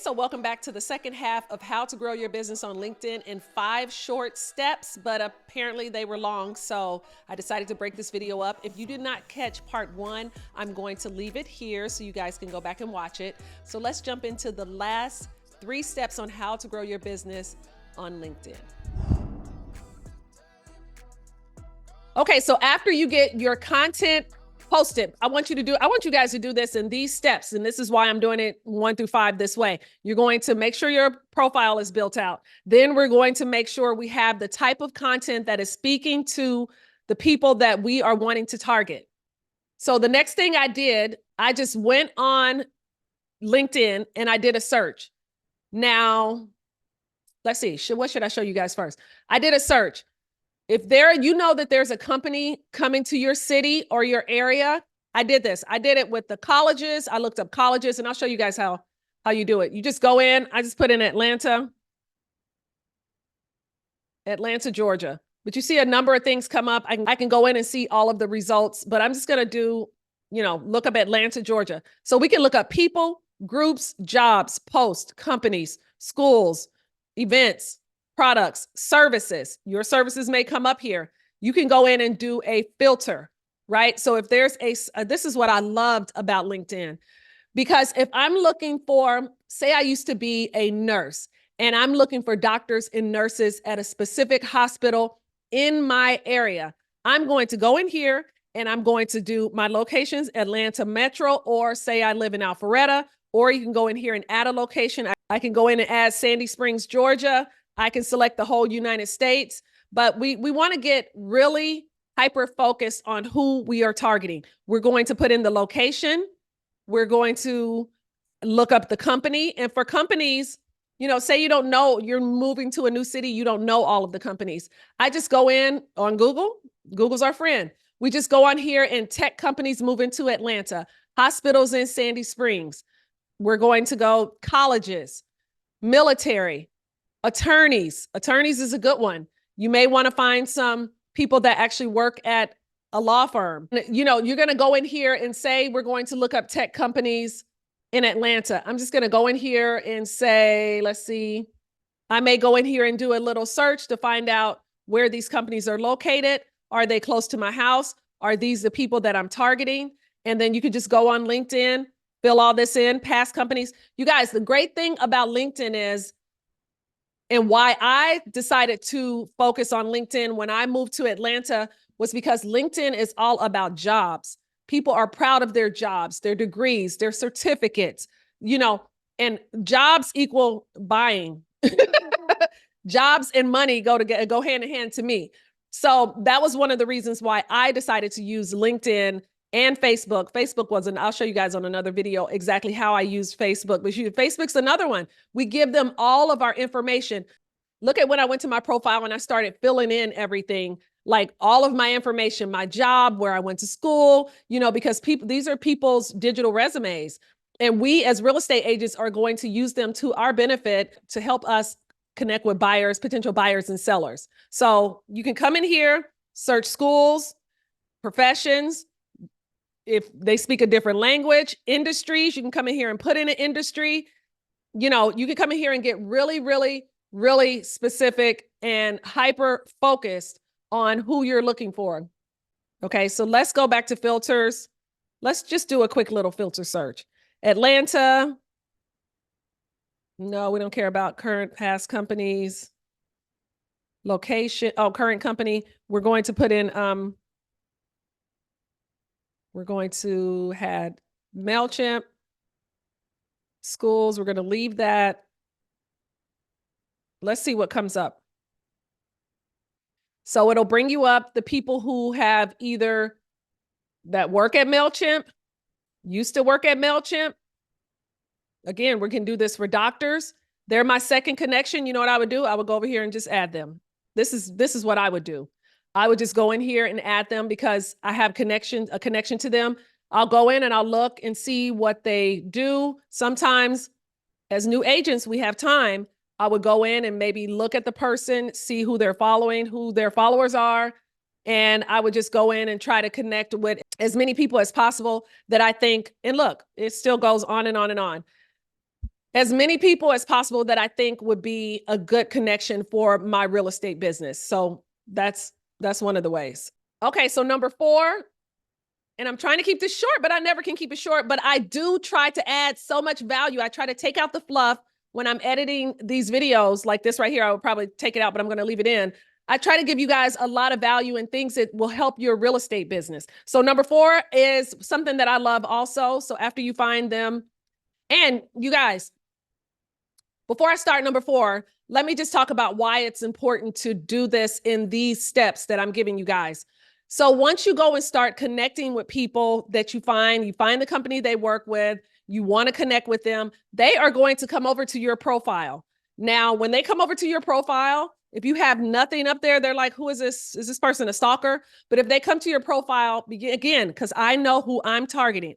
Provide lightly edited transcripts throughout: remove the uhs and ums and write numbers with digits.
So welcome back to the second half of how to grow your business on LinkedIn in 5 short steps, but apparently they were long, so I decided to break this video up. If you did not catch part 1, I'm going to leave it here so you guys can go back and watch it. So let's jump into the last 3 steps on how to grow your business on LinkedIn. Okay, so after you get your content posted, I want you guys to do this in these steps. And this is why I'm doing it 1 through 5 this way. You're going to make sure your profile is built out. Then we're going to make sure we have the type of content that is speaking to the people that we are wanting to target. So the next thing I did, I just went on LinkedIn and I did a search. Now, let's see, what should I show you guys first? I did a search. If you know that there's a company coming to your city or your area, I did this. I did it with the colleges. I looked up colleges, and I'll show you guys how you do it. You just go in. I just put in Atlanta, Georgia. But you see a number of things come up. I can go in and see all of the results, but I'm just going to do, look up Atlanta, Georgia. So we can look up people, groups, jobs, posts, companies, schools, events, products, services. Your services may come up here. You can go in and do a filter, right? So if there's this is what I loved about LinkedIn, because if I'm looking for, say I used to be a nurse and I'm looking for doctors and nurses at a specific hospital in my area, I'm going to go in here and I'm going to do my locations, Atlanta Metro, or say I live in Alpharetta, or you can go in here and add a location. I can go in and add Sandy Springs, Georgia. I can select the whole United States, but we want to get really hyper-focused on who we are targeting. We're going to put in the location. We're going to look up the company. And for companies, say you don't know, you're moving to a new city, you don't know all of the companies. I just go in on Google. Google's our friend. We just go on here and tech companies moving to Atlanta, hospitals in Sandy Springs. We're going to go colleges, military, attorneys. Attorneys is a good one. You may want to find some people that actually work at a law firm. You're going to go in here and say, we're going to look up tech companies in Atlanta. I'm just going to go in here and say, let's see, I may go in here and do a little search to find out where these companies are located. Are they close to my house? Are these the people that I'm targeting? And then you can just go on LinkedIn, fill all this in, past companies. You guys, the great thing about LinkedIn is, and why I decided to focus on LinkedIn when I moved to Atlanta, was because LinkedIn is all about jobs. People are proud of their jobs, their degrees, their certificates, and jobs equal buying. Jobs and money go hand in hand to me. So that was one of the reasons why I decided to use LinkedIn and Facebook. I'll show you guys on another video exactly how I use Facebook. But Facebook's another one. We give them all of our information. Look at when I went to my profile and I started filling in everything, like all of my information, my job, where I went to school, because these are people's digital resumes. And we as real estate agents are going to use them to our benefit to help us connect with buyers, potential buyers and sellers. So you can come in here, search schools, professions. If they speak a different language, industries, you can come in here and put in an industry. You can come in here and get really, really, really specific and hyper focused on who you're looking for. Okay, so let's go back to filters. Let's just do a quick little filter search. Atlanta. No, we don't care about current, past companies. Location. Oh, current company. We're going to put in, we're going to add MailChimp, schools. We're going to leave that. Let's see what comes up. So it'll bring you up the people who have either that work at MailChimp, used to work at MailChimp. Again, we can do this for doctors. They're my second connection. You know what I would do? I would go over here and just add them. This is what I would do. I would just go in here and add them because I have a connection to them. I'll go in and I'll look and see what they do. Sometimes as new agents, we have time. I would go in and maybe look at the person, see who they're following, who their followers are. And I would just go in and try to connect with as many people as possible that I think, and look, it still goes on and on and on. as many people as possible that I think would be a good connection for my real estate business. So that's one of the ways. Okay, so number 4, and I'm trying to keep this short, but I never can keep it short, but I do try to add so much value. I try to take out the fluff when I'm editing these videos like this right here. I would probably take it out, but I'm going to leave it in. I try to give you guys a lot of value and things that will help your real estate business. So number 4 is something that I love also. So after you find them, and you guys, before I start number 4, let me just talk about why it's important to do this in these steps that I'm giving you guys. So once you go and start connecting with people that you find the company they work with, you want to connect with them, they are going to come over to your profile. Now, when they come over to your profile, if you have nothing up there, they're like, who is this? Is this person a stalker? But if they come to your profile, again, because I know who I'm targeting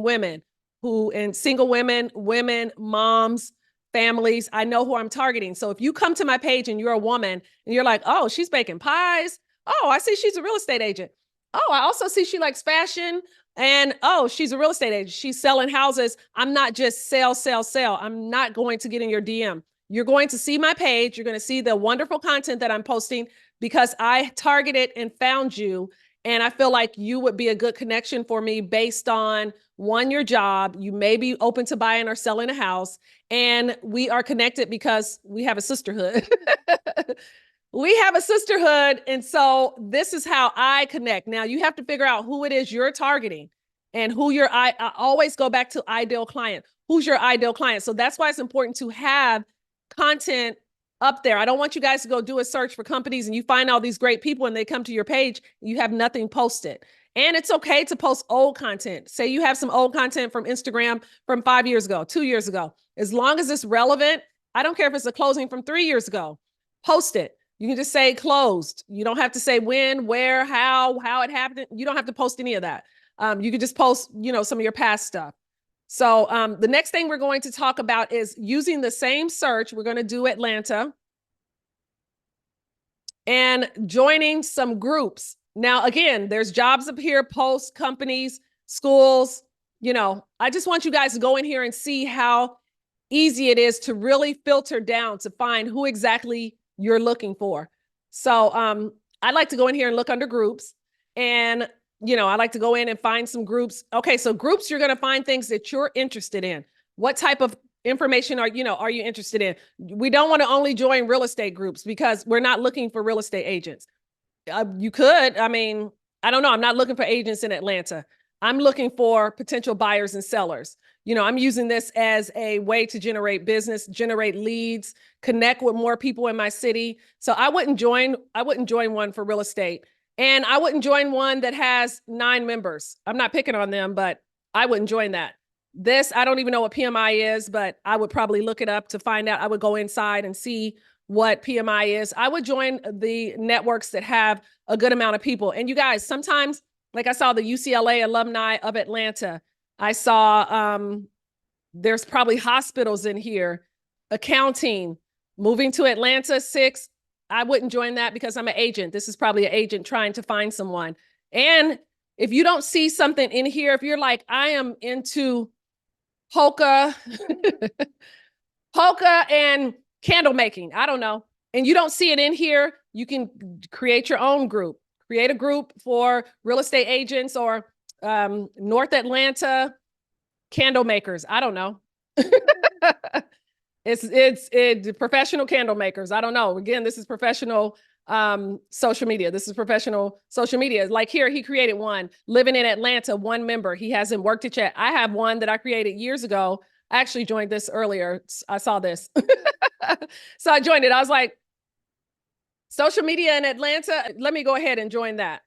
women and single women, moms, families. I know who I'm targeting. So if you come to my page and you're a woman and you're like, oh, she's baking pies. Oh, I see she's a real estate agent. Oh, I also see she likes fashion. And oh, she's a real estate agent. She's selling houses. I'm not just sell. I'm not going to get in your DM. You're going to see my page. You're going to see the wonderful content that I'm posting because I targeted and found you. And I feel like you would be a good connection for me based on, 1, your job. You may be open to buying or selling a house. And we are connected because we have a sisterhood. We have a sisterhood. And so this is how I connect. Now you have to figure out who it is you're targeting and who I always go back to ideal client. Who's your ideal client? So that's why it's important to have content up there. I don't want you guys to go do a search for companies and you find all these great people and they come to your page, and you have nothing posted. And it's okay to post old content. Say you have some old content from Instagram from 5 years ago, 2 years ago. As long as it's relevant, I don't care if it's a closing from 3 years ago, post it. You can just say closed. You don't have to say when, where, how it happened. You don't have to post any of that. You can just post, some of your past stuff. So the next thing we're going to talk about is using the same search. We're going to do Atlanta and joining some groups. Now, again, there's jobs up here, posts, companies, schools. I just want you guys to go in here and see how easy it is to really filter down to find who exactly you're looking for. So I like to go in here and look under groups, and I like to go in and find some groups. Okay, so groups, you're going to find things that you're interested in. What type of information are you interested in? We don't want to only join real estate groups because we're not looking for real estate agents. You could, I don't know. I'm not looking for agents in Atlanta. I'm looking for potential buyers and sellers. I'm using this as a way to generate business, generate leads, connect with more people in my city. So I wouldn't join one for real estate. And I wouldn't join one that has 9 members. I'm not picking on them, but I wouldn't join that. This, I don't even know what PMI is, but I would probably look it up to find out. I would go inside and see what PMI is. I would join the networks that have a good amount of people. And you guys, sometimes, like I saw the UCLA alumni of Atlanta. I saw there's probably hospitals in here, accounting, moving to Atlanta 6. I wouldn't join that because I'm an agent. This is probably an agent trying to find someone. And if you don't see something in here, if you're like, I am into polka, and candle making, I don't know, and you don't see it in here, you can create your own group. Create a group for real estate agents or North Atlanta candle makers. I don't know. It's professional candle makers. I don't know. Again, this is professional social media. This is professional social media. Like here, he created one. Living in Atlanta, 1 member. He hasn't worked it yet. I have one that I created years ago. I actually joined this earlier. I saw this. So I joined it. I was like, social media in Atlanta, let me go ahead and join that.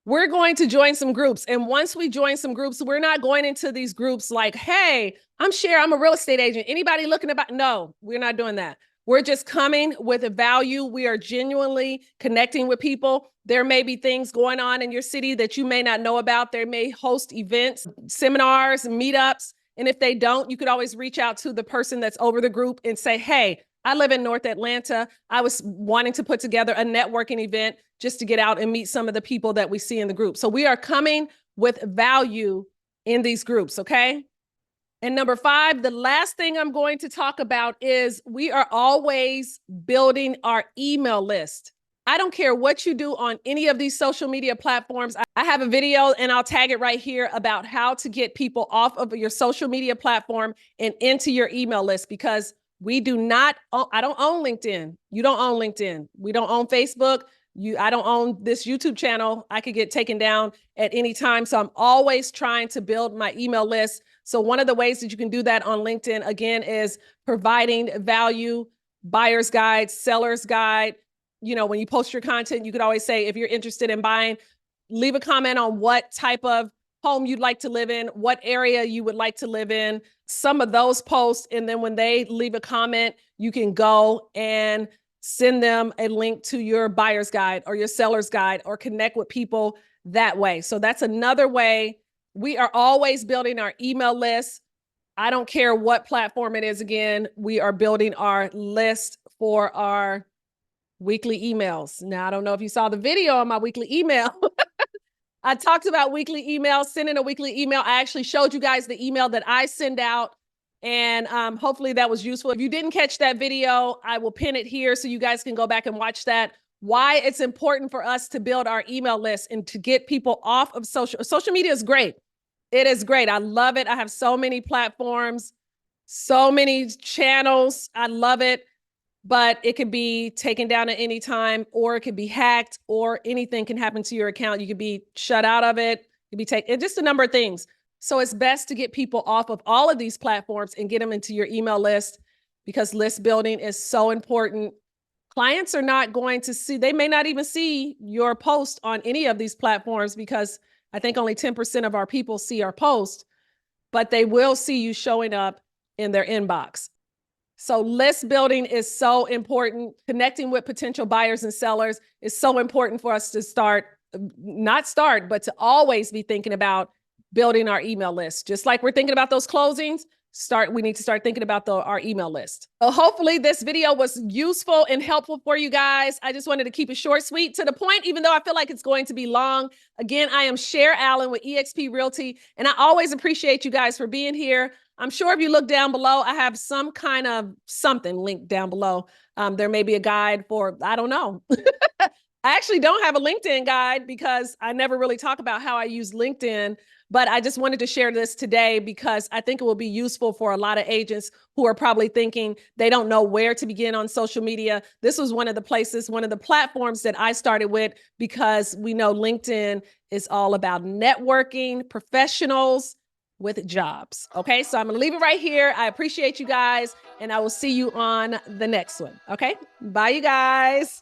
We're going to join some groups. And once we join some groups, we're not going into these groups like, hey, I'm Cher, I'm a real estate agent. Anybody looking about? No, we're not doing that. We're just coming with a value. We are genuinely connecting with people. There may be things going on in your city that you may not know about. They may host events, seminars, meetups. And if they don't, you could always reach out to the person that's over the group and say, hey, I live in North Atlanta. I was wanting to put together a networking event just to get out and meet some of the people that we see in the group. So we are coming with value in these groups, okay? And number 5, the last thing I'm going to talk about is we are always building our email list. I don't care what you do on any of these social media platforms. I have a video and I'll tag it right here about how to get people off of your social media platform and into your email list, because I don't own LinkedIn. You don't own LinkedIn. We don't own Facebook. I don't own this YouTube channel. I could get taken down at any time. So I'm always trying to build my email list. So one of the ways that you can do that on LinkedIn, again, is providing value, buyer's guide, seller's guide. You know, when you post your content, you could always say, if you're interested in buying, leave a comment on what type of home you'd like to live in, what area you would like to live in, some of those posts. And then when they leave a comment, you can go and send them a link to your buyer's guide or your seller's guide, or connect with people that way. So that's another way. We are always building our email list. I don't care what platform it is. Again, we are building our list for our weekly emails. Now, I don't know if you saw the video on my weekly email. I talked about weekly emails, sending a weekly email. I actually showed you guys the email that I send out, and hopefully that was useful. If you didn't catch that video, I will pin it here so you guys can go back and watch that. Why it's important for us to build our email list and to get people off of social media is great. It is great. I love it. I have so many platforms, so many channels. I love it. But it could be taken down at any time, or it could be hacked, or anything can happen to your account. You could be shut out of it. You could be taken, just a number of things. So it's best to get people off of all of these platforms and get them into your email list, because list building is so important. Clients are not going to see, they may not even see your post on any of these platforms, because I think only 10% of our people see our post, but they will see you showing up in their inbox. So list building is so important. Connecting with potential buyers and sellers is so important for us to but to always be thinking about building our email list. Just like we're thinking about those closings, we need to start thinking about our email list. So hopefully this video was useful and helpful for you guys. I just wanted to keep it short, sweet, to the point, even though I feel like it's going to be long. Again, I am Cher Allen with EXP Realty, and I always appreciate you guys for being here. I'm sure if you look down below, I have some kind of something linked down below. There may be a guide for, I don't know. I actually don't have a LinkedIn guide because I never really talk about how I use LinkedIn, but I just wanted to share this today because I think it will be useful for a lot of agents who are probably thinking they don't know where to begin on social media. This was one of the platforms that I started with, because we know LinkedIn is all about networking professionals with jobs. Okay, so I'm gonna leave it right here. I appreciate you guys, and I will see you on the next one. Okay, bye you guys.